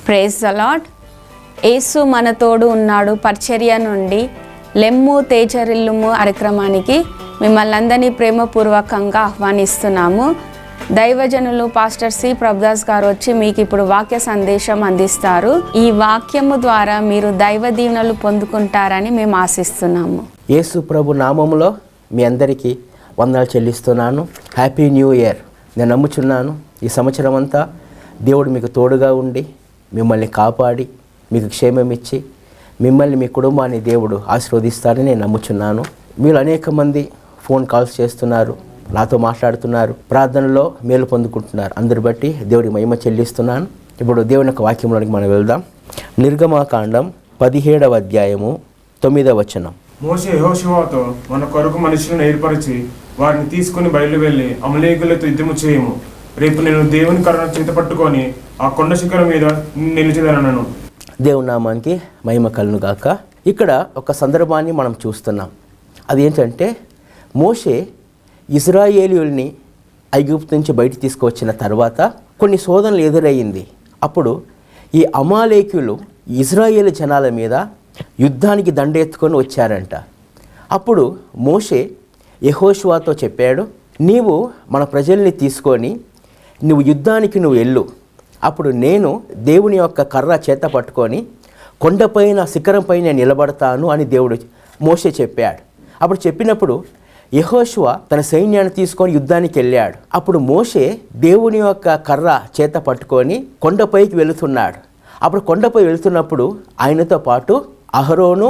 Praise the lord. యేసు మన తోడు ఉన్నాడు పరిచర్య నుండి లెమ్ము తేజరిల్లుము కార్యక్రమానికి మిమ్మల్ని అందరినీ ప్రేమపూర్వకంగా ఆహ్వానిస్తున్నాము. దైవజనులు పాస్టర్ సి ప్రభుదాస్ గారు వచ్చి మీకు ఇప్పుడు వాక్య సందేశం అందిస్తారు. ఈ వాక్యము ద్వారా మీరు దైవ దీవెనలు పొందుకుంటారని మేము ఆశిస్తున్నాము. యేసు ప్రభు నామములో మీ అందరికీ వందనాలు చెల్లిస్తున్నాను. Happy new year. నేను నమ్ముచున్నాను ఈ సంవత్సరం అంతా దేవుడు మీకు తోడుగా ఉండి మిమ్మల్ని కాపాడి మీకు క్షేమం ఇచ్చి మిమ్మల్ని మీ కుటుంబాన్ని దేవుడు ఆశీర్వదిస్తారని నేను నమ్ముచున్నాను. మీరు అనేక మంది ఫోన్ కాల్స్ చేస్తున్నారు, నాతో మాట్లాడుతున్నారు, ప్రార్థనలో మేలు పొందుకుంటున్నారు. అందరి బట్టి దేవుడి మహిమ చెల్లిస్తున్నాను. ఇప్పుడు దేవుని యొక్క వాక్యంలోనికి మనం వెళ్దాం. నిర్గమాకాండం 17వ అధ్యాయము 9వ వచనం. మోషే యెహోషువతో మన కొరకు మనుషులను ఏర్పరిచి వారిని తీసుకుని బయలు వెళ్ళి అమలేకులతో యుద్ధము చేయము. రేపు నేను దేవుని కరుణ చేత పట్టుకొని ఆ కొండ శిఖరం మీద నిలిచేదనను. దేవుని నామానికి మహిమ కలుగును గాక. ఇక్కడ ఒక సందర్భాన్ని మనం చూస్తున్నాం. అది ఏంటంటే మోషే ఇజ్రాయేలీయుల్ని ఐగుప్తు నుంచి బయటికి తీసుకువచ్చిన తర్వాత కొన్ని శోధనలు ఎదురయ్యింది. అప్పుడు ఈ అమాలేకులు ఇజ్రాయేలు జనాల మీద యుద్ధానికి దండెత్తుకొని వచ్చారంట. అప్పుడు మోషే యెహోషువతో చెప్పాడు, నీవు మన ప్రజల్ని తీసుకొని నువ్వు యుద్ధానికి వెళ్ళు. అప్పుడు నేను దేవుని యొక్క కర్ర చేత పట్టుకొని కొండపైన శిఖరం పైన నిలబడతాను అని దేవుడు మోషే చెప్పాడు. అప్పుడు చెప్పినప్పుడు యెహోషువ తన సైన్యాన్ని తీసుకొని యుద్ధానికి వెళ్ళాడు. అప్పుడు మోషే దేవుని యొక్క కర్ర చేత పట్టుకొని కొండపైకి వెళుతున్నాడు. అప్పుడు కొండపై వెళుతున్నప్పుడు ఆయనతో పాటు అహరోను,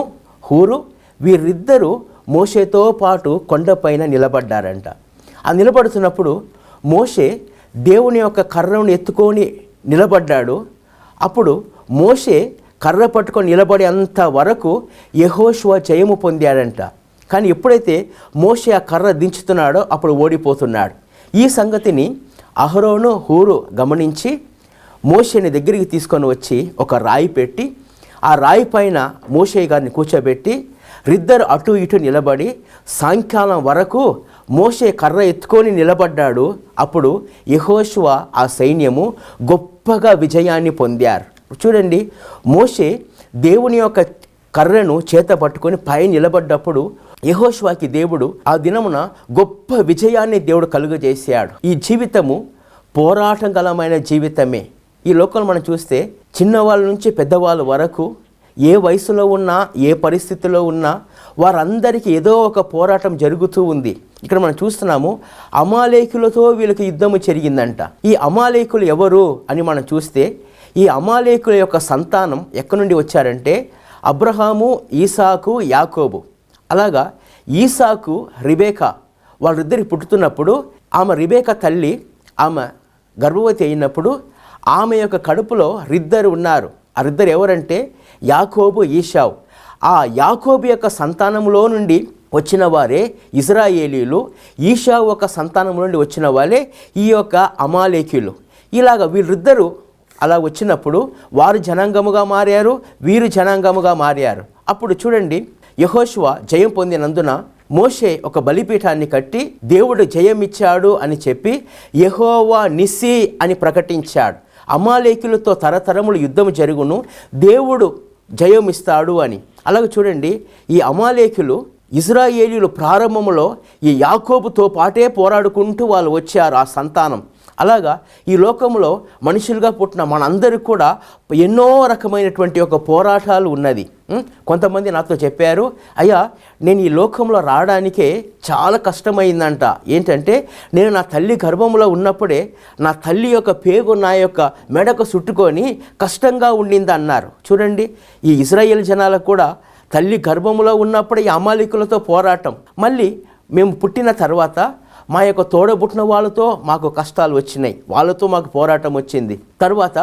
హూరు వీరిద్దరూ మోషేతో పాటు కొండపైన నిలబడ్డారంట. ఆ నిలబడుతున్నప్పుడు మోషే దేవుని యొక్క కర్రను ఎత్తుకొని నిలబడ్డాడు. అప్పుడు మోషే కర్ర పట్టుకొని నిలబడేంత వరకు యెహోషువ జయము పొందాడంట. కానీ ఎప్పుడైతే మోషే ఆ కర్ర దించుతున్నాడో అప్పుడు ఓడిపోతున్నాడు. ఈ సంగతిని అహరోను, హూరు గమనించి మోషేని దగ్గరికి తీసుకొని వచ్చి ఒక రాయి పెట్టి ఆ రాయి పైన మోషే గారిని కూర్చోబెట్టి ఇద్దరు అటు ఇటు నిలబడి సాయంకాలం వరకు మోషే కర్ర ఎత్తుకొని నిలబడ్డాడు. అప్పుడు యెహోషువ ఆ సైన్యము గొప్పగా విజయాన్ని పొందారు. చూడండి, మోషే దేవుని యొక్క కర్రను చేత పట్టుకొని పై నిలబడ్డప్పుడు యెహోషువకి దేవుడు ఆ దినమున గొప్ప విజయాన్ని దేవుడు కలుగజేశాడు. ఈ జీవితము పోరాటం గలమైన జీవితమే. ఈ లోకంలో మనం చూస్తే చిన్నవాళ్ళ నుంచి పెద్దవాళ్ళ వరకు ఏ వయసులో ఉన్నా ఏ పరిస్థితిలో ఉన్నా వారందరికీ ఏదో ఒక పోరాటం జరుగుతూ ఉంది. ఇక్కడ మనం చూస్తున్నాము అమాలేకులతో వీళ్ళకి యుద్ధము జరిగిందంట. ఈ అమాలేకులు ఎవరు అని మనం చూస్తే ఈ అమాలేకుల యొక్క సంతానం ఎక్కడి నుండి వచ్చారంటే అబ్రహాము, ఈసాకు, యాకోబు. అలాగా ఈసాకు, రిబేకా వాళ్ళిద్దరికి పుట్టుతున్నప్పుడు ఆమె రిబేకా తల్లి ఆమె గర్భవతి అయినప్పుడు ఆమె యొక్క కడుపులో ఇద్దరు ఉన్నారు. ఆ ఇద్దరు ఎవరంటే యాకోబు, ఈశావు. ఆ యాకోబు యొక్క సంతానంలో నుండి వచ్చిన వారే ఇజ్రాయేలీలు. ఈశావు ఒక సంతానం నుండి వచ్చిన వాళ్ళే ఈ యొక్క అమాలేకీయులు. ఇలాగ వీళ్ళిద్దరూ అలా వచ్చినప్పుడు వారు జనాంగముగా మారారు, వీరు జనాంగముగా మారారు. అప్పుడు చూడండి, యెహోషువ జయం పొందినందున మోషే ఒక బలిపీఠాన్ని కట్టి దేవుడు జయమిచ్చాడు అని చెప్పి యెహోవా నిస్సి అని ప్రకటించాడు. అమాలేకులతో తరతరములు యుద్ధం జరుగును, దేవుడు జయమిస్తాడు అని. అలాగే చూడండి, ఈ అమాలేకులు ఇజ్రాయేలీలు ప్రారంభంలో ఈ యాకోబుతో పాటే పోరాడుకుంటూ వాళ్ళు వచ్చారు, ఆ సంతానం. అలాగా ఈ లోకంలో మనుషులుగా పుట్టిన మనందరికీ కూడా ఎన్నో రకమైనటువంటి ఒక పోరాటాలు ఉన్నది. కొంతమంది నాతో చెప్పారు, అయ్యా నేను ఈ లోకంలో రావడానికే చాలా కష్టమైందంట. ఏంటంటే నేను నా తల్లి గర్భంలో ఉన్నప్పుడే నా తల్లి యొక్క పేగు నా యొక్క మెడకు చుట్టుకొని కష్టంగా ఉండింది అన్నారు. చూడండి, ఈ ఇజ్రాయేల్ జనాలకు కూడా తల్లి గర్భంలో ఉన్నప్పుడే ఈ అమాలేకులతో పోరాటం. మళ్ళీ మేము పుట్టిన తర్వాత మా యొక్క తోడబుట్టిన వాళ్ళతో మాకు కష్టాలు వచ్చినాయి, వాళ్ళతో మాకు పోరాటం వచ్చింది. తర్వాత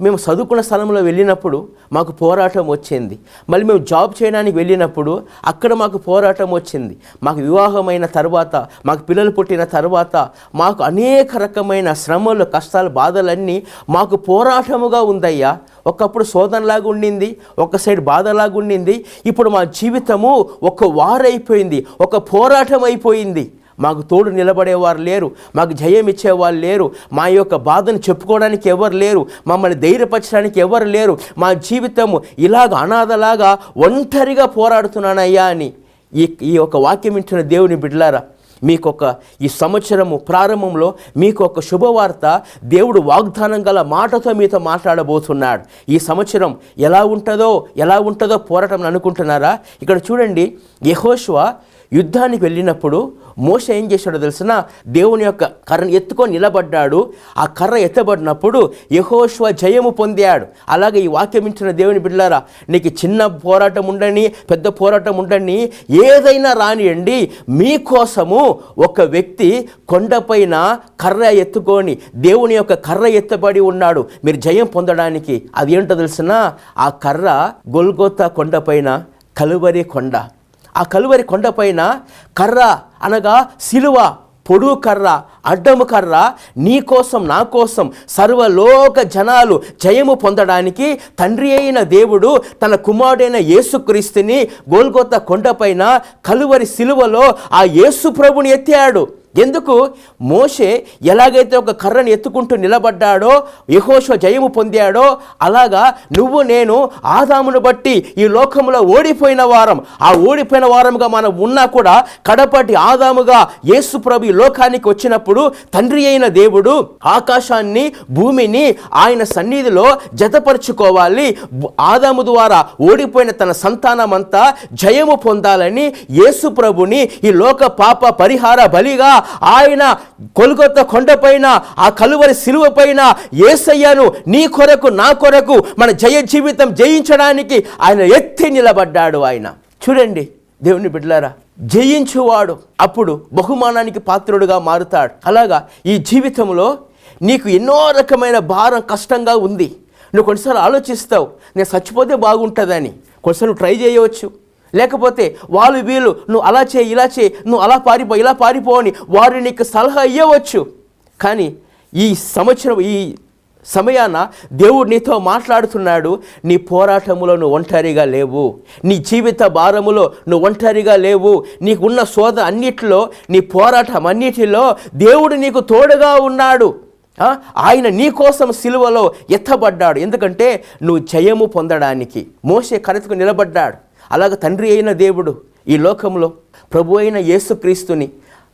మేము చదువుకున్న స్థలంలో వెళ్ళినప్పుడు మాకు పోరాటం వచ్చింది. మళ్ళీ మేము జాబ్ చేయడానికి వెళ్ళినప్పుడు అక్కడ మాకు పోరాటం వచ్చింది. మాకు వివాహమైన తర్వాత, మాకు పిల్లలు పుట్టిన తర్వాత మాకు అనేక రకమైన శ్రమలు, కష్టాలు, బాధలన్నీ మాకు పోరాటముగా ఉందయ్యా. ఒకప్పుడు శోధనలాగా ఉండింది, ఒక సైడ్ బాధలాగా ఉండింది. ఇప్పుడు మా జీవితము ఒక వారైపోయింది, ఒక పోరాటం అయిపోయింది. మాకు తోడు నిలబడేవారు లేరు, మాకు జయం ఇచ్చేవాళ్ళు లేరు, మా యొక్క బాధను చెప్పుకోవడానికి ఎవరు లేరు, మమ్మల్ని ధైర్యపరచడానికి ఎవరు లేరు, మా జీవితము ఇలాగ అనాథలాగా ఒంటరిగా పోరాడుతున్నానయ్యా అని ఈ యొక్క వాక్యం వింటున్న దేవుని బిడ్డలారా, ఈ సంవత్సరము ప్రారంభంలో మీకు ఒక శుభవార్త దేవుడు వాగ్దానం గల మాటతో మీతో మాట్లాడబోతున్నాడు. ఈ సంవత్సరం ఎలా ఉంటుందో పోరాటం అనుకుంటున్నారా? ఇక్కడ చూడండి, యెహోషువ యుద్ధానికి వెళ్ళినప్పుడు మోషే ఏం చేశాడో తెలిసిన, దేవుని యొక్క కర్రను ఎత్తుకొని నిలబడ్డాడు. ఆ కర్ర ఎత్తబడినప్పుడు యెహోషువ జయము పొందాడు. అలాగే ఈ వాక్యం వింటున్న దేవుని బిడ్డలారా, నీకు చిన్న పోరాటం ఉండని, పెద్ద పోరాటం ఉండని, ఏదైనా రానియండి, మీకోసము ఒక వ్యక్తి కొండపైన కర్ర ఎత్తుకొని, దేవుని యొక్క కర్ర ఎత్తబడి ఉన్నాడు మీరు జయం పొందడానికి. అది ఏంటో తెలిసిన, ఆ కర్ర గొల్గొతా కొండపైన కలువరి కొండ. ఆ కలువరి కొండపైన కర్ర అనగా సిలువ, పొడుగు కర్ర, అడ్డము కర్ర, నీ కోసం నా కోసం సర్వలోక జనాలు జయము పొందడానికి తండ్రి అయిన దేవుడు తన కుమారుడైన యేసుక్రీస్తుని గొల్గొతా కొండపైన కలువరి సిలువలో ఆ యేసు ప్రభుని ఎత్తాడు. ఎందుకు? మోషే ఎలాగైతే ఒక కర్రను ఎత్తుకుంటూ నిలబడ్డాడో, యెహోషువ జయము పొందాడో, అలాగా నువ్వు నేను ఆదామును బట్టి ఈ లోకంలో ఓడిపోయిన వారముగా మనం ఉన్నా కూడా కడపటి ఆదాముగా యేసు ప్రభు ఈ లోకానికి వచ్చినప్పుడు తండ్రి అయిన దేవుడు ఆకాశాన్ని భూమిని ఆయన సన్నిధిలో జతపరుచుకోవాలి. ఆదాము ద్వారా ఓడిపోయిన తన సంతానమంతా జయము పొందాలని యేసు ప్రభుని ఈ లోక పాప పరిహార బలిగా ఆయన గొల్గొతా కొండపైన ఆ కలువరి సిలువ పైన యేసయ్యను నీ కొరకు నా కొరకు మన జయ జీవితం జయించడానికి ఆయన ఎత్తి నిలబడ్డాడు. ఆయన చూడండి దేవుని బిడ్డలారా, జయించువాడు అప్పుడు బహుమానానికి పాత్రుడుగా మారుతాడు. అలాగా ఈ జీవితంలో నీకు ఎన్నో రకమైన భారం కష్టంగా ఉంది. నువ్వు కొన్నిసార్లు ఆలోచిస్తావు, నేను చచ్చిపోతే బాగుంటుందని. కొన్నిసార్లు ట్రై చేయవచ్చు, లేకపోతే వీళ్ళు నువ్వు అలా చేయి, ఇలా చేయి, నువ్వు అలా పారిపో, ఇలా పారిపో అని వారు నీకు సలహా ఇవ్వవచ్చు. కానీ ఈ సమయాన దేవుడు నీతో మాట్లాడుతున్నాడు. నీ పోరాటములో నువ్వు ఒంటరిగా లేవు, నీ జీవిత భారములో నువ్వు ఒంటరిగా లేవు. నీకున్న శోధ అన్నిటిలో, నీ పోరాటం అన్నిటిలో దేవుడు నీకు తోడుగా ఉన్నాడు. ఆయన నీ కోసం సిలువలో ఎత్తబడ్డాడు. ఎందుకంటే నువ్వు జయము పొందడానికి. మోషే కరెతుకు నిలబడ్డాడు. అలాగ తండ్రి అయిన దేవుడు ఈ లోకంలో ప్రభు అయిన యేసుక్రీస్తుని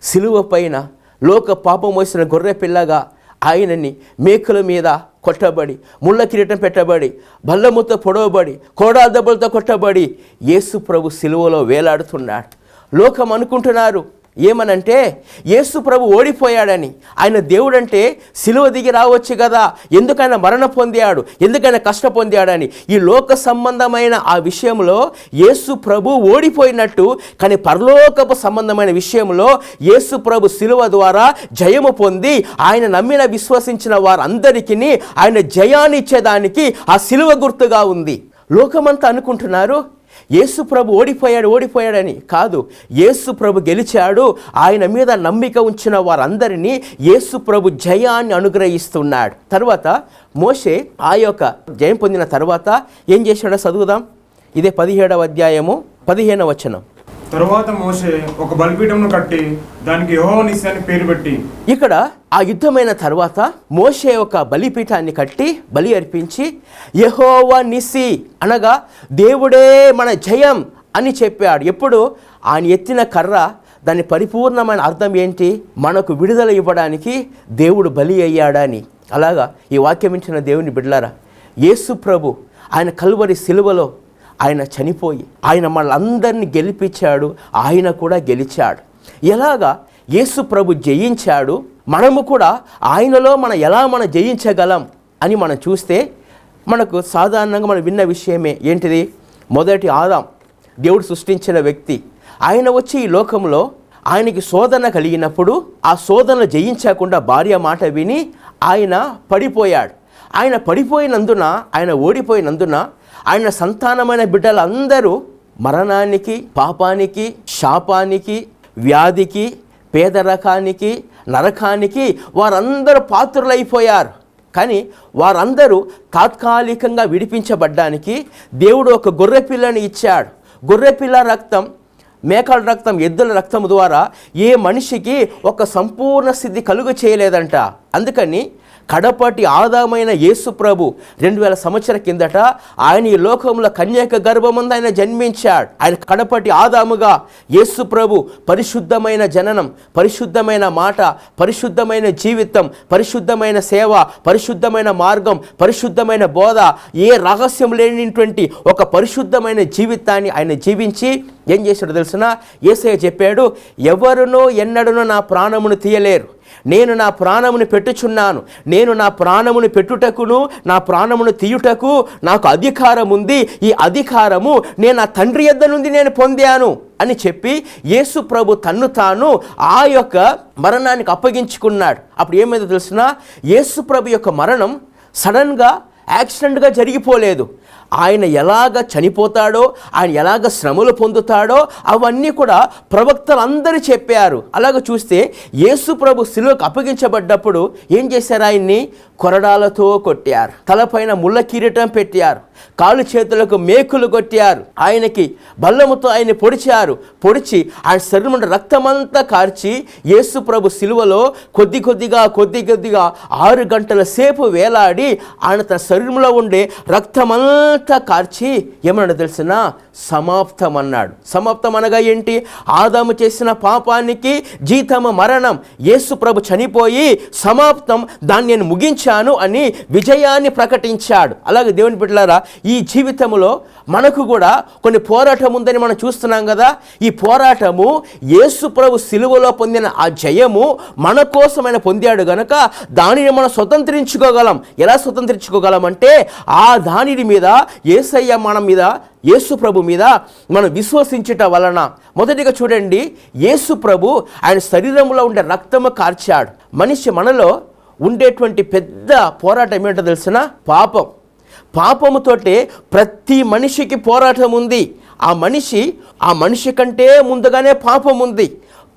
సిలువ పైన లోక పాపం మోసిన గొర్రె పిల్లగా ఆయనని మేకుల మీద కొట్టబడి, ముళ్ళ కిరీటం పెట్టబడి, బల్లముతో పొడవబడి, కోడాల దెబ్బలతో కొట్టబడి యేసు ప్రభు సిలువలో వేలాడుతున్నాడు. లోకం అనుకుంటున్నారు ఏమనంటే యేసు ప్రభు ఓడిపోయాడని. ఆయన దేవుడంటే సిలువ దిగి రావచ్చు కదా, ఎందుకైనా మరణ పొందాడు, ఎందుకైనా కష్ట పొందాడని. ఈ లోక సంబంధమైన ఆ విషయంలో యేసు ప్రభు ఓడిపోయినట్టు, కానీ పరలోకపు సంబంధమైన విషయంలో యేసు ప్రభు సిలువ ద్వారా జయము పొంది ఆయన నమ్మిన విశ్వసించిన వారందరికీ ఆయన జయాన్ని ఇచ్చేదానికి ఆ సిలువ గుర్తుగా ఉంది. లోకమంతా అనుకుంటున్నారు యేసు ప్రభు ఓడిపోయాడని. కాదు, యేసు ప్రభు గెలిచాడు. ఆయన మీద నమ్మిక ఉంచిన వారందరినీ యేసు ప్రభు జయాన్ని అనుగ్రహిస్తున్నాడు. తర్వాత మోషే ఆ యొక్క జయం పొందిన తర్వాత ఏం చేశాడో చదువుదాం. ఇదే 17వ అధ్యాయము 15వ వచనం. తరువాత మోషే ఒక బలిపీఠమును కట్టి దానికి యెహోవా నిస్సి అని పేరు పెట్టి. ఇక్కడ ఆ యుద్ధమైన తర్వాత మోషే ఒక బలిపీఠాన్ని కట్టి బలి అర్పించి యెహోవా నిస్సి అనగా దేవుడే మన జయం అని చెప్పాడు. ఎప్పుడు? ఆయన ఎత్తిన కర్ర, దాని పరిపూర్ణమైన అర్థం ఏంటి? మనకు విడుదల ఇవ్వడానికి దేవుడు బలి అయ్యాడని. అలాగా ఈ వాక్యం ఇచ్చిన దేవుని బిడ్డలారా, యేసు ప్రభు ఆయన కల్వరి సిలువలో ఆయన చనిపోయి ఆయన మనల్ని గెలిపించాడు. ఆయన కూడా గెలిచాడు. ఎలాగా యేసు ప్రభు జయించాడు, మనము కూడా ఆయనలో మనం జయించగలం అని మనం చూస్తే మనకు సాధారణంగా మనం విన్న విషయమే ఏంటిది? మొదటి ఆదాం దేవుడు సృష్టించిన వ్యక్తి. ఆయన వచ్చి ఈ లోకంలో ఆయనకి శోధన కలిగినప్పుడు ఆ శోధన జయించకుండా భార్య మాట విని ఆయన పడిపోయాడు. ఆయన పడిపోయినందున, ఆయన ఓడిపోయినందున ఆయన సంతానమైన బిడ్డలందరూ మరణానికి, పాపానికి, శాపానికి, వ్యాధికి, పేదరకానికి, నరకానికి వారందరూ పాత్రులైపోయారు. కానీ వారందరూ తాత్కాలికంగా విడిపించబడ్డానికి దేవుడు ఒక గొర్రెపిల్లని ఇచ్చాడు. గొర్రెపిల్ల రక్తం మేకల రక్తం, ఎద్దుల రక్తం ద్వారా ఏ మనిషికి ఒక సంపూర్ణ స్థితి కలుగ చేయలేదంట. అందుకని కడపటి ఆదామైన యేసు ప్రభు 2000 సంవత్సరాల కిందట ఆయన ఈ లోకంలో కన్యక గర్భమందు ఆయన జన్మించాడు. ఆయన కడపటి ఆదాముగా యేసు ప్రభు పరిశుద్ధమైన జననం, పరిశుద్ధమైన మాట, పరిశుద్ధమైన జీవితం, పరిశుద్ధమైన సేవ, పరిశుద్ధమైన మార్గం, పరిశుద్ధమైన బోధ, ఏ రహస్యం లేనిటువంటి ఒక పరిశుద్ధమైన జీవితాన్ని ఆయన జీవించి ఏం చేశాడో తెలుసునా? యేసయ్య చెప్పాడు, ఎవరునో ఎన్నడనో నా ప్రాణమును తీయలేరు, నేను నా ప్రాణమును పెట్టుచున్నాను, నేను నా ప్రాణమును పెట్టుటకును నా ప్రాణమును తీయుటకు నాకు అధికారం ఉంది, ఈ అధికారము నేను నా తండ్రి యొద్ద నుండి నేను పొందాను అని చెప్పి యేసు ప్రభు తన్ను తాను ఆ యొక్క మరణానికి అప్పగించుకున్నాడు. అప్పుడు ఏమైందో తెలుసునా? యేసు ప్రభు యొక్క మరణం సడన్గా యాక్సిడెంట్గా జరిగిపోలేదు. ఆయన ఎలాగ చనిపోతాడో, ఆయన ఎలాగ శ్రమలు పొందుతాడో అవన్నీ కూడా ప్రవక్తలందరూ చెప్పారు. అలాగ చూస్తే యేసు ప్రభు శిలువకు అప్పగించబడ్డప్పుడు ఏం చేశారు? ఆయన్ని కొరడాలతో కొట్టారు, తలపైన ముళ్ళ కిరీటం పెట్టారు, కాలు చేతులకు మేకులు కొట్టారు, ఆయనకి బల్లముతో ఆయన పొడిచారు. పొడిచి ఆయన శరీరం రక్తమంతా కార్చి యేసు ప్రభు శిలువలో కొద్ది కొద్దిగా 6 గంటల సేపు వేలాడి ఆయన తన శరీరంలో ఉండే రక్తమంతా కార్చి ఏమన్నాడు తెలిసినా? సమాప్తం అన్నాడు. సమాప్తం అనగా ఏంటి? ఆదాము చేసిన పాపానికి జీతము మరణం. యేసు ప్రభు చనిపోయి సమాప్తం, దాన్ని నేను ముగించాను అని విజయాన్ని ప్రకటించాడు. అలాగే దేవుని బిడ్డలారా, ఈ జీవితంలో మనకు కూడా కొన్ని పోరాటం ఉందని మనం చూస్తున్నాం కదా. ఈ పోరాటము యేసు ప్రభు సిలువలో పొందిన ఆ జయము మన కోసం ఆయన పొందాడు గనక దానిని మనం స్వతంత్రించుకోగలం. ఎలా స్వతంత్రించుకోగలం అంటే ఆ దానిని మీద యేసయ్య మన మీద, యేసు ప్రభు మీద మనం విశ్వసించుట వలన. మొదటిగా చూడండి, యేసు ప్రభు ఆయన శరీరంలో ఉండే రక్తము కార్చాడు. మనిషి మనలో ఉండేటువంటి పెద్ద పోరాటం ఏంటో తెలిసిన? పాపం. పాపముతోటే ప్రతి మనిషికి పోరాటం ఉంది. ఆ మనిషి కంటే ముందుగానే పాపం ఉంది.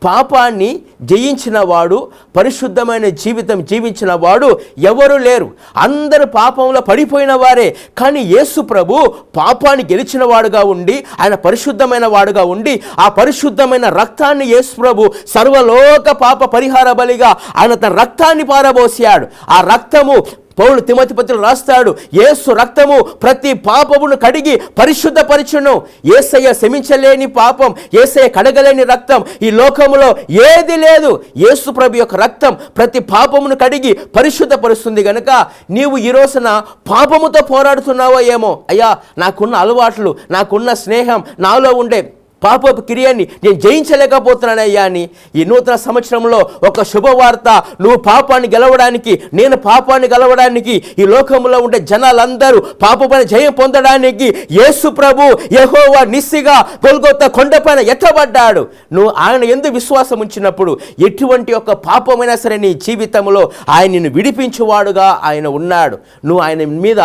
పాపాన్ని జయించిన వాడు, పరిశుద్ధమైన జీవితం జీవించిన వాడు ఎవరు లేరు. అందరూ పాపంలో పడిపోయిన వారే. కానీ యేసు ప్రభు పాపాన్ని గెలిచిన వాడుగా ఉండి, ఆయన పరిశుద్ధమైన వాడుగా ఉండి, ఆ పరిశుద్ధమైన రక్తాన్ని యేసు ప్రభు సర్వలోక పాప పరిహార బలిగా ఆయన తన రక్తాన్ని పారబోసాడు. ఆ రక్తము పౌలు తిమోతి పత్రికలో రాస్తాడు, యేసు రక్తము ప్రతి పాపమును కడిగి పరిశుద్ధపరచును. యేసయ్య క్షమించలేని పాపం, యేసయ్య కడగలేని రక్తం ఈ లోకములో ఏది లేదు. యేసు ప్రభు యొక్క రక్తం ప్రతి పాపమును కడిగి పరిశుద్ధపరుస్తుంది. గనుక నీవు ఈ రోజున పాపముతో పోరాడుతున్నావో ఏమో, అయ్యా నాకున్న అలవాట్లు, నాకున్న స్నేహం, నాలో ఉండే పాపపు క్రియని నేను జయించలేకపోతున్నానయ్యా అని ఈ నూతన సంవత్సరంలో ఒక శుభవార్త, నువ్వు పాపాన్ని గెలవడానికి, నేను పాపాన్ని గెలవడానికి, ఈ లోకంలో ఉండే జనాలందరూ పాపపైన జయం పొందడానికి యేసు ప్రభు యెహోవా నిస్సిగా గొల్గొతా కొండపైన ఎత్తబడ్డాడు. నువ్వు ఆయన యందు విశ్వాసం ఉంచినప్పుడు ఎటువంటి ఒక పాపమైనా సరే నీ జీవితంలో ఆయన నిన్ను విడిపించువాడుగా ఆయన ఉన్నాడు. నువ్వు ఆయన మీద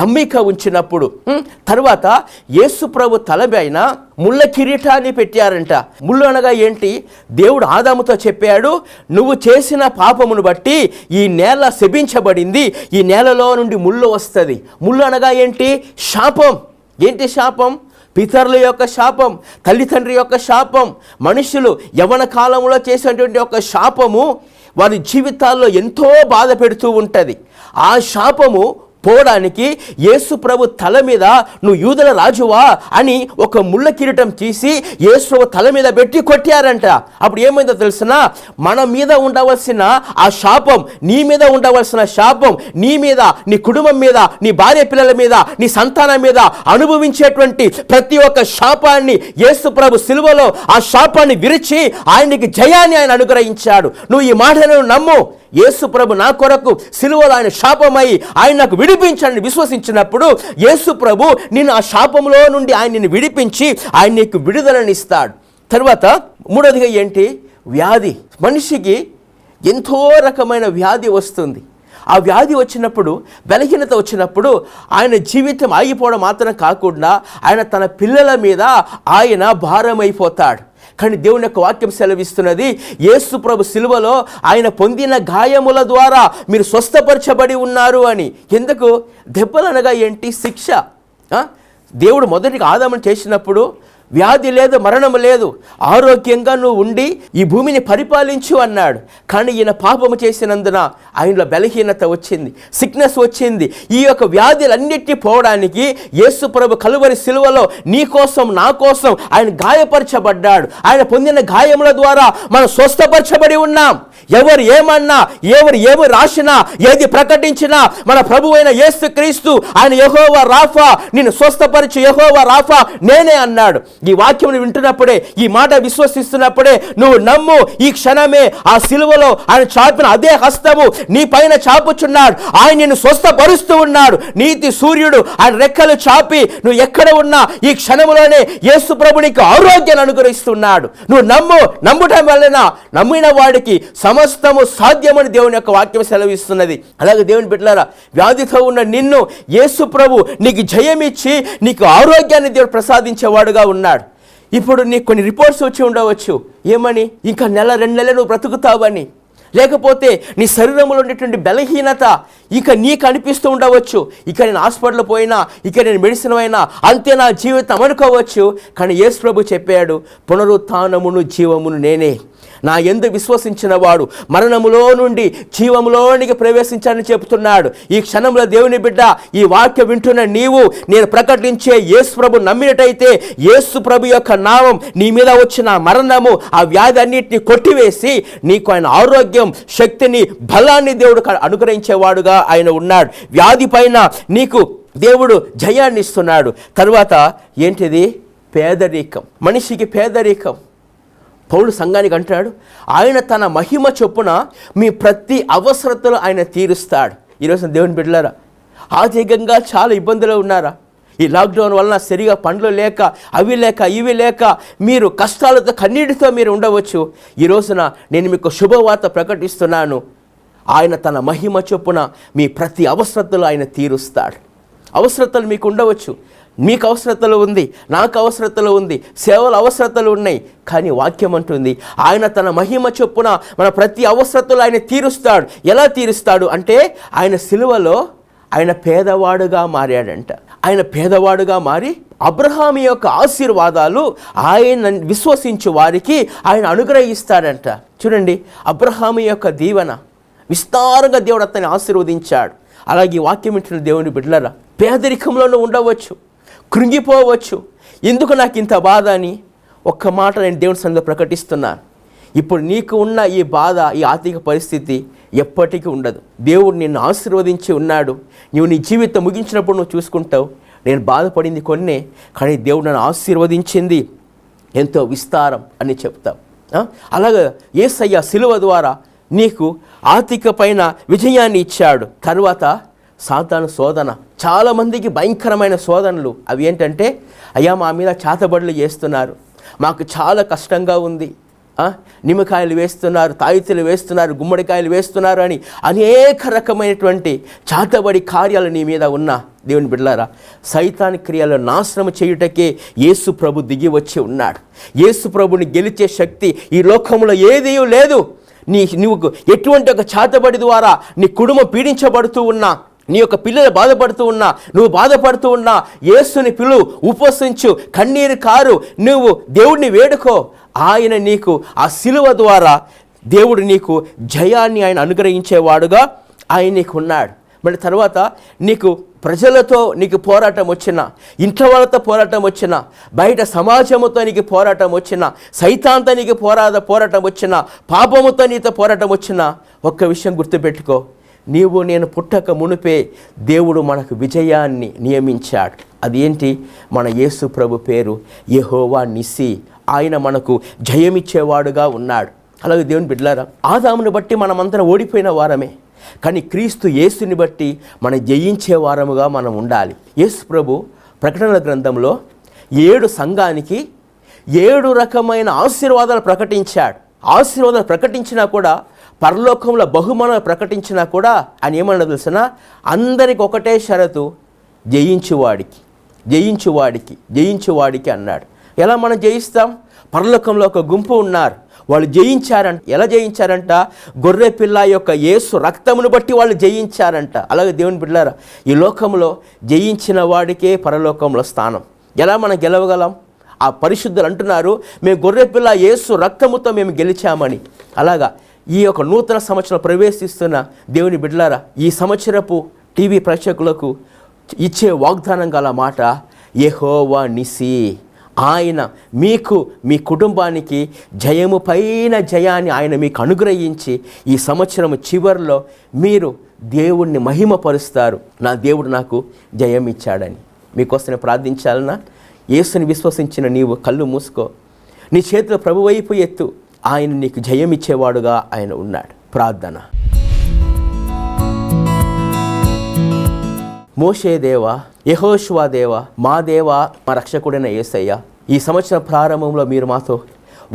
నమ్మిక ఉంచినప్పుడు. తర్వాత యేసు ప్రభు తలపైన ముళ్ళ కిరీటాన్ని పెట్టారంట. ముళ్ళు అనగా ఏంటి? దేవుడు ఆదాముతో చెప్పాడు, నువ్వు చేసిన పాపమును బట్టి ఈ నేల శపించబడింది, ఈ నేలలో నుండి ముళ్ళు వస్తుంది. ముళ్ళు అనగా ఏంటి? శాపం. ఏంటి శాపం? పితరుల యొక్క శాపం, తల్లిదండ్రి యొక్క శాపం, మనుషులు యవ్వన కాలంలో చేసినటువంటి ఒక శాపము వారి జీవితాల్లో ఎంతో బాధ పెడుతూ ఉంటుంది. ఆ శాపము పోవడానికి యేసు ప్రభు తల మీద నువ్వు యూదుల రాజువా అని ఒక ముళ్ళ కిరీటం తీసి యేసు ప్రభు తల మీద పెట్టి కొట్టారంట. అప్పుడు ఏమైందో తెలిసిన? మన మీద ఉండవలసిన ఆ శాపం, నీ మీద ఉండవలసిన శాపం, నీ మీద, నీ కుటుంబం మీద, నీ భార్య పిల్లల మీద, నీ సంతానం మీద అనుభవించేటువంటి ప్రతి ఒక్క శాపాన్ని యేసు ప్రభు సిలువలో ఆ శాపాన్ని విరిచి ఆయనకి జయాన్ని ఆయన అనుగ్రహించాడు. నువ్వు ఈ మాటను నమ్ము. యేసు ప్రభు నా కొరకు సిలువలో ఆయన శాపమై ఆయన నాకు విడిపించాలని విశ్వసించినప్పుడు యేసు ప్రభు నిన్ను ఆ శాపంలో నుండి ఆయన నిన్ను విడిపించి ఆయన నీకు విడుదలనిస్తాడు. తర్వాత మూడోదిగా ఏంటి? వ్యాధి. మనిషికి ఎంతో రకమైన వ్యాధి వస్తుంది. ఆ వ్యాధి వచ్చినప్పుడు, బలహీనత వచ్చినప్పుడు ఆయన జీవితం ఆగిపోవడం మాత్రం కాకుండా ఆయన తన పిల్లల మీద ఆయన భారమైపోతాడు. కానీ దేవుని యొక్క వాక్యం సెలవిస్తున్నది, యేసు ప్రభు సిలువలో ఆయన పొందిన గాయముల ద్వారా మీరు స్వస్థపరచబడి ఉన్నారు అని. ఎందుకు? దెబ్బలు అనగా ఏంటి? శిక్ష. దేవుడు మొదటిగా ఆదామును చేసినప్పుడు వ్యాధి లేదు, మరణము లేదు, ఆరోగ్యంగా నువ్వు ఉండి ఈ భూమిని పరిపాలించు అన్నాడు. కానీ ఈయన పాపము చేసినందున ఆయనలో బలహీనత వచ్చింది, సిక్నెస్ వచ్చింది. ఈ యొక్క వ్యాధులన్నిటినీ పోవడానికి యేసు ప్రభు కలువరి సిలువలో నీ కోసం నా కోసం ఆయన గాయపరచబడ్డాడు. ఆయన పొందిన గాయముల ద్వారా మనం స్వస్థపరచబడి ఉన్నాం. ఎవరు ఏమన్నా, ఎవరు ఏమి రాసినా, ఏది ప్రకటించినా మన ప్రభు అయిన యేసు క్రీస్తు ఆయన యెహోవా రాఫా, నిన్ను స్వస్థపరిచి యెహోవా రాఫా నేనే అన్నాడు. ఈ వాక్యం వింటున్నప్పుడే, ఈ మాట విశ్వసిస్తున్నప్పుడే నువ్వు నమ్ము. ఈ క్షణమే ఆ సిలువలో ఆయన చాపిన అదే హస్తము నీ పైన చాపుచున్నాడు. ఆయన నిన్ను స్వస్థపరుస్తూ ఉన్నాడు. నీతి సూర్యుడు ఆయన రెక్కలు చాపి నువ్వు ఎక్కడ ఉన్నా ఈ క్షణంలోనే యేసు ప్రభు నీకు ఆరోగ్యాన్ని అనుగ్రహిస్తున్నాడు. నువ్వు నమ్ము. నమ్ముటం వలన నమ్మిన వాడికి సమస్తము సాధ్యమని దేవుని యొక్క వాక్యం సెలవిస్తున్నది. అలాగే దేవుని బిడ్డలారా, వ్యాధితో ఉన్న నిన్ను యేసు ప్రభు నీకు జయమిచ్చి నీకు ఆరోగ్యాన్ని దేవుడు ప్రసాదించేవాడుగా ఉన్నాడు. ఇప్పుడు నీకు కొన్ని రిపోర్ట్స్ వచ్చి ఉండవచ్చు. ఏమని? ఇంకా నెల 2 నెలలు నువ్వు బ్రతుకుతావని, లేకపోతే నీ శరీరంలో ఉండేటువంటి బలహీనత ఇక నీకు అనిపిస్తూ ఉండవచ్చు. ఇక నేను హాస్పిటల్ పోయినా, ఇక నేను మెడిసిన్ అయినా అంతే నా జీవితం అనుకోవచ్చు. కానీ యేసు ప్రభు చెప్పాడు, పునరుత్థానమును జీవమును నేనే. నా యందు విశ్వసించిన వాడు మరణములో నుండి జీవములోనికి ప్రవేశించాలని చెబుతున్నాడు. ఈ క్షణంలో దేవుని బిడ్డ, ఈ వాక్యం వింటున్న నీవు, నేను ప్రకటించే యేసు ప్రభు నమ్మినట్టయితే యేసు ప్రభు యొక్క నామం నీ మీద వచ్చిన మరణము, ఆ వ్యాధి అన్నిటిని కొట్టివేసి నీకు ఆయన ఆరోగ్యం, శక్తిని, బలాన్ని దేవుడు అనుగ్రహించేవాడుగా ఆయన ఉన్నాడు. వ్యాధి పైన నీకు దేవుడు జయాన్ని ఇస్తున్నాడు. తర్వాత ఏంటిది? పేదరికం. మనిషికి పేదరికం. పౌలు సంఘానికి అంటాడు, ఆయన తన మహిమ చొప్పున మీ ప్రతి అవసరతలు ఆయన తీరుస్తాడు. ఈరోజు దేవుని బిడ్డలారా, ఆర్థికంగా చాలా ఇబ్బందులు ఉన్నారా? ఈ లాక్డౌన్ వలన సరిగా పండ్లు లేక, అవి లేక, ఇవి లేక మీరు కష్టాలతో, కన్నీటితో మీరు ఉండవచ్చు. ఈ రోజున నేను మీకు శుభవార్త ప్రకటిస్తున్నాను. ఆయన తన మహిమ చొప్పున మీ ప్రతి అవసరతలు ఆయన తీరుస్తాడు. అవసరతలు మీకు ఉండవచ్చు. మీకు అవసరతలు ఉంది, నాకు అవసరతలు ఉంది, సేవలు అవసరతలు ఉన్నాయి. కానీ వాక్యం అంటుంది, ఆయన తన మహిమ చొప్పున మన ప్రతి అవసరతలు ఆయన తీరుస్తాడు. ఎలా తీరుస్తాడు అంటే, ఆయన సిలువలో ఆయన పేదవాడుగా మారాడంట. ఆయన పేదవాడుగా మారి అబ్రహాము యొక్క ఆశీర్వాదాలు ఆయన విశ్వసించు వారికి ఆయన అనుగ్రహిస్తాడంట. చూడండి, అబ్రహాము యొక్క దీవెన విస్తారంగా దేవుడు అతన్ని ఆశీర్వదించాడు. అలాగే వాక్యం ఇంటున్న దేవుని బిడ్డలారా, పేదరికంలోనూ ఉండవచ్చు, కృంగిపోవచ్చు. ఎందుకు నాకు ఇంత బాధ అని ఒక్క మాట నేను దేవుని సన్నిధిలో ప్రకటిస్తున్నాను. ఇప్పుడు నీకు ఉన్న ఈ బాధ, ఈ ఆర్థిక పరిస్థితి ఎప్పటికీ ఉండదు. దేవుడు నిన్ను ఆశీర్వదించి ఉన్నాడు. నువ్వు నీ జీవితం ముగించినప్పుడు నువ్వు చూసుకుంటావు, నేను బాధపడింది కొన్నే, కానీ దేవుడు నన్ను ఆశీర్వదించింది ఎంతో విస్తారం అని చెప్తావు. అలాగే యేసయ్య సిలువ ద్వారా నీకు ఆర్థిక పైన విజయాన్ని ఇచ్చాడు. తర్వాత సాతాను శోధన, చాలామందికి భయంకరమైన శోధనలు. అవి ఏంటంటే, అయ్యా మా మీద చేతబడులు చేస్తున్నారు, మాకు చాలా కష్టంగా ఉంది, నిమ్మకాయలు వేస్తున్నారు, తాయితులు వేస్తున్నారు, గుమ్మడికాయలు వేస్తున్నారు అని అనేక రకమైనటువంటి చేతబడి కార్యాలు నీ మీద ఉన్న దేవుని బిడ్డలారా, సైతాన్ క్రియలను నాశనం చేయుటకే యేసు ప్రభు దిగి వచ్చి ఉన్నాడు. యేసు ప్రభుని గెలిచే శక్తి ఈ లోకంలో ఏదీ లేదు. నువ్వు ఎటువంటి ఒక చేతబడి ద్వారా నీ కుటుంబం పీడించబడుతూ ఉన్నా, నీ యొక్క పిల్లలు బాధపడుతూ ఉన్నా, నువ్వు బాధపడుతూ ఉన్నా, యేసుని పిలు, ఉపవసించు, కన్నీరు కారు, నువ్వు దేవుడిని వేడుకో. ఆయన నీకు ఆ సిలువ ద్వారా దేవుడు నీకు జయాన్ని ఆయన అనుగ్రహించేవాడుగా ఆయన నీకు ఉన్నాడు. మళ్ళీ తర్వాత నీకు ప్రజలతో నీకు పోరాటం వచ్చినా, ఇంట్లో వాళ్ళతో పోరాటం వచ్చినా, బయట సమాజముతో నీకు పోరాటం వచ్చినా, సైతాంతో నీకు పోరాటం వచ్చినా, పాపముతో నీతో పోరాటం వచ్చినా, ఒక్క విషయం గుర్తుపెట్టుకో, నీవు నేను పుట్టక మునిపే దేవుడు మనకు విజయాన్ని నియమించాడు. అది ఏంటి? మన యేసు ప్రభు పేరు యెహోవా నిస్సి. ఆయన మనకు జయమిచ్చేవాడుగా ఉన్నాడు. అలాగే దేవుని బిడ్డలారా, ఆదామును బట్టి మనమందరం ఓడిపోయిన వారమే, కానీ క్రీస్తు యేసుని బట్టి మనం జయించే వారముగా మనం ఉండాలి. యేసు ప్రభు ప్రకటనల గ్రంథంలో 7 సంఘానికి 7 రకమైన ఆశీర్వాదాలు ప్రకటించాడు. ఆశీర్వాదాలు ప్రకటించినా కూడా, పరలోకంలో బహుమానాలు ప్రకటించినా కూడా ఆయన ఏమన్నా తెలిసినా, అందరికి ఒకటే షరతు, జయించువాడికి అన్నాడు. ఎలా మనం జయిస్తాం? పరలోకంలో ఒక గుంపు ఉన్నారు, వాళ్ళు జయించారంట. ఎలా జయించారంట? గొర్రె పిల్ల యొక్క యేసు రక్తమును బట్టి వాళ్ళు జయించారంట. అలాగే దేవుని బిడ్డలారా, ఈ లోకంలో జయించిన వాడికే పరలోకంలో స్థానం. ఎలా మనం గెలవగలం? ఆ పరిశుద్ధులు అంటున్నారు, మేము గొర్రెపిల్ల యేసు రక్తముతో మేము గెలిచామని. అలాగా ఈ యొక్క నూతన సంవత్సరం ప్రవేశిస్తున్న దేవుని బిడ్డలారా, ఈ సంవత్సరపు టీవీ ప్రేక్షకులకు ఇచ్చే వాగ్దానం గల మాట, యెహోవా నిసి, ఆయన మీకు మీ కుటుంబానికి జయము పైన జయాన్ని ఆయన మీకు అనుగ్రహించి ఈ సంవత్సరం చివరిలో మీరు దేవుణ్ణి మహిమపరుస్తారు. నా దేవుడు నాకు జయం ఇచ్చాడని. మీకోసం ప్రార్థించాలన్నా, యేసుని విశ్వసించిన నీవు కళ్ళు మూసుకో, నీ చేతిలో ప్రభు వైపు ఎత్తు. ఆయన నీకు జయం ఇచ్చేవాడుగా ఆయన ఉన్నాడు. ప్రార్థన. మోషే దేవా, యెహోషువ దేవా, మా దేవా, మా రక్షకుడైన యేసయ్య, ఈ సంవత్సరం ప్రారంభంలో మీరు మాతో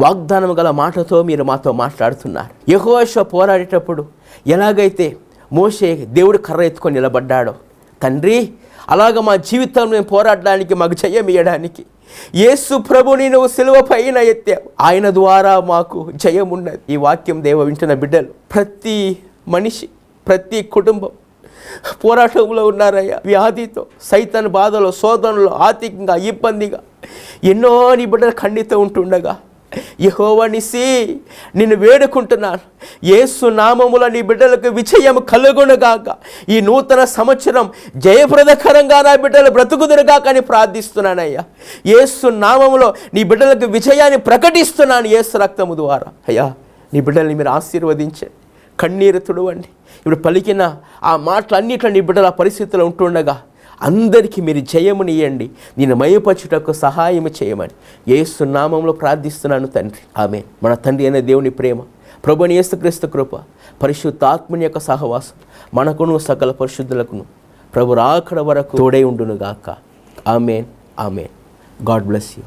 వాగ్దానం గల మాటతో మీరు మాతో మాట్లాడుతున్నారు. యెహోషువ పోరాడేటప్పుడు ఎలాగైతే మోషే దేవుడు కర్ర ఎత్తుకొని నిలబడ్డాడో తండ్రి, అలాగ మా జీవితంలో మేము పోరాడడానికి, మాకు జయం ఇవ్వడానికి యేసు ప్రభుని నువ్వు సిలువ పైన ఎత్తావు. ఆయన ద్వారా మాకు జయం ఉన్నది. ఈ వాక్యం దేవ వింటున్న బిడ్డలు, ప్రతి మనిషి, ప్రతి కుటుంబం పోరాటంలో ఉన్నారయ్యా. వ్యాధితో, సైతాన్ బాధలో, శోధనలో, ఆర్థికంగా ఇబ్బందిగా ఎన్నో నీ బిడ్డలు ఖండిత ఉంటుండగా, యెహోవా నిసి, నిన్ను వేడుకుంటున్నాను, యేసు నామముల నీ బిడ్డలకు విజయం కలుగునుగాక. ఈ నూతన సంవత్సరం జయప్రదకరంగా నా బిడ్డలు బ్రతుకుదురుగాక అని ప్రార్థిస్తున్నానయ్యా. యేసు నామములో నీ బిడ్డలకు విజయాన్ని ప్రకటిస్తున్నాను యేసు రక్తము ద్వారా. అయ్యా, నీ బిడ్డల్ని మీరు ఆశీర్వదించండి, కన్నీరు తుడవండి. ఇప్పుడు పలికిన ఆ మాటలన్నిట్లో నీ బిడ్డల పరిస్థితుల్లో ఉంటుండగా అందరికీ మీరు జయమునియండి, నేను మయపరచుటకు సహాయం చేయమని యేసు నామములో ప్రార్థిస్తున్నాను తండ్రి. ఆమేన్. మన తండ్రి అయిన దేవుని ప్రేమ, ప్రభువైన యేసుక్రీస్తు కృప, పరిశుద్ధాత్మని యొక్క సహవాసం మనకును సకల పరిశుద్ధులకును ప్రభు రాకడ వరకు తోడై ఉండునుగాక. Amen. Amen. God bless you.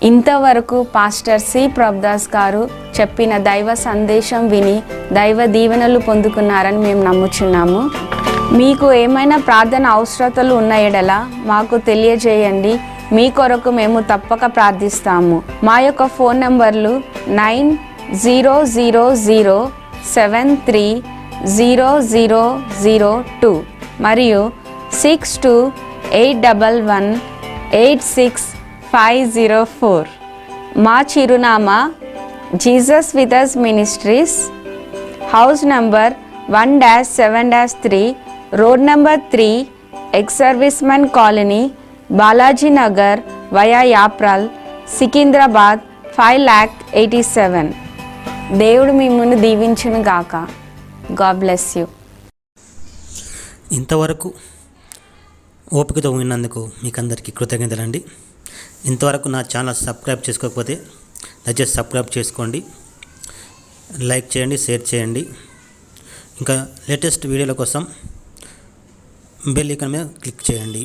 ఇంతవరకు పాస్టర్ సి ప్రభుదాస్ గారు చెప్పిన దైవ సందేశం విని దైవ దీవెనలు పొందుకున్నారని మేము నమ్ముచున్నాము. మీకు ఏమైనా ప్రార్థన అవసరతలు ఉన్న ఎడల మాకు తెలియజేయండి. మీ కొరకు మేము తప్పక ప్రార్థిస్తాము. మా యొక్క ఫోన్ నంబర్లు 9000730002 మరియు 6281186504. మా చిరునామా Jesus with us ministries, house number 1-7-3, road number 3, ex servicemen colony, Balaji Nagar, via Yapral, Secunderabad 5,87,000. దేవుడు మిమ్మల్ని దీవించును గాక. God bless you. ఇంతవరకు ఓపికతో విన్నందుకు మీకు అందరికీ కృతజ్ఞతలండి. ఇంతవరకు నా ఛానల్ సబ్స్క్రైబ్ చేసుకోకపోతే దయచేసి సబ్స్క్రైబ్ చేసుకోండి, లైక్ చేయండి, షేర్ చేయండి. ఇంకా లేటెస్ట్ వీడియోల కోసం బెల్ ఐకాన్ మీద క్లిక్ చేయండి.